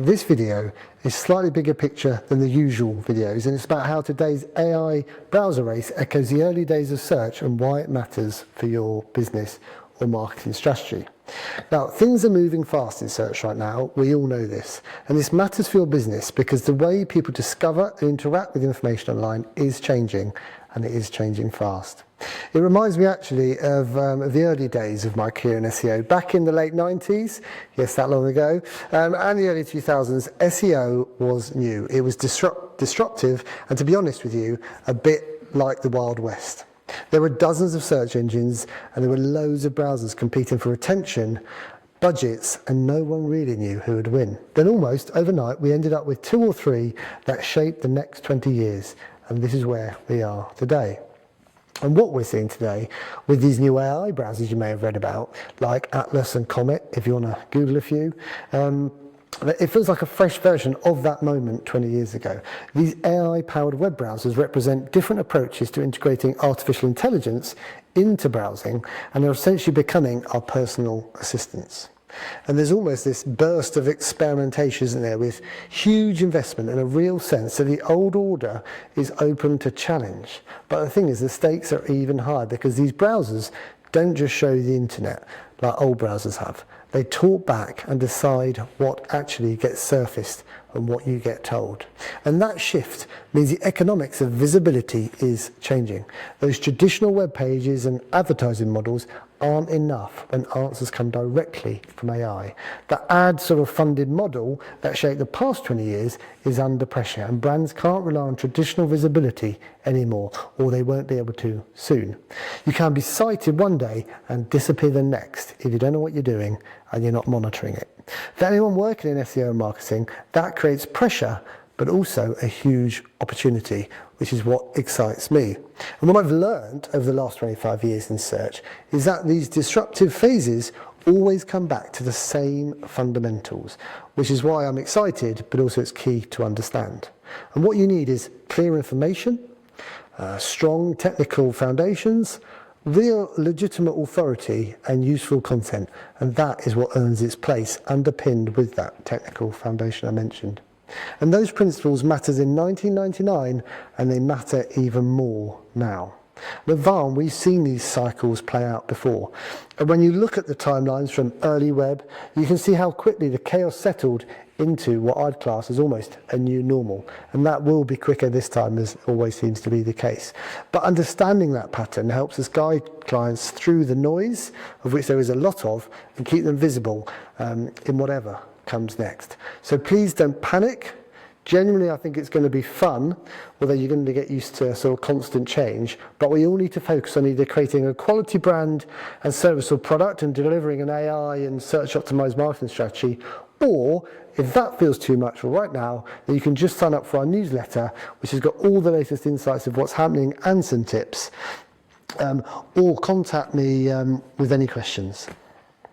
This video is slightly bigger picture than the usual videos, and it's about how today's AI browser race echoes the early days of search and why it matters for your business or marketing strategy. Now, things are moving fast in search right now. We all know this. And this matters for your business because the way people discover and interact with information online is changing, and it is changing fast. It reminds me actually of the early days of my career in SEO. Back in the late 90s, yes, that long ago, and the early 2000s, SEO was new. It was disruptive, and to be honest with you, a bit like the Wild West. There were dozens of search engines, and there were loads of browsers competing for attention, budgets, and no one really knew who would win. Then almost overnight, we ended up with 2 or 3 that shaped the next 20 years, and this is where we are today. And what we're seeing today with these new AI browsers you may have read about, like Atlas and Comet, if you want to Google a few, it feels like a fresh version of that moment 20 years ago. These AI-powered web browsers represent different approaches to integrating artificial intelligence into browsing, and are essentially becoming our personal assistants. And there's almost this burst of experimentation, isn't there, with huge investment and a real sense that the old order is open to challenge. But the thing is, the stakes are even higher because these browsers don't just show the internet like old browsers have. They talk back and decide what actually gets surfaced and what you get told. And that shift means the economics of visibility is changing. Those traditional web pages and advertising models aren't enough when answers come directly from AI. The ad sort of funded model that shaped the past 20 years is under pressure, and brands can't rely on traditional visibility anymore, or they won't be able to soon. You can be cited one day and disappear the next if you don't know what you're doing and you're not monitoring it. For anyone working in SEO and marketing, that creates pressure, but also a huge opportunity, which is what excites me. And what I've learned over the last 25 years in search is that these disruptive phases always come back to the same fundamentals, which is why I'm excited, but also it's key to understand. And what you need is clear information, strong technical foundations, real legitimate authority, and useful content. And that is what earns its place, underpinned with that technical foundation I mentioned. And those principles mattered in 1999, and they matter even more now. At Varn, we've seen these cycles play out before. And when you look at the timelines from early web, you can see how quickly the chaos settled into what I'd class as almost a new normal. And that will be quicker this time, as always seems to be the case. But understanding that pattern helps us guide clients through the noise, of which there is a lot of, and keep them visible in whatever comes next. So please don't panic. Generally, I think it's going to be fun, although you're going to get used to sort of constant change. But we all need to focus on either creating a quality brand and service or product and delivering an AI and search optimized marketing strategy, or if that feels too much for right now, then you can just sign up for our newsletter, which has got all the latest insights of what's happening and some tips, or contact me with any questions.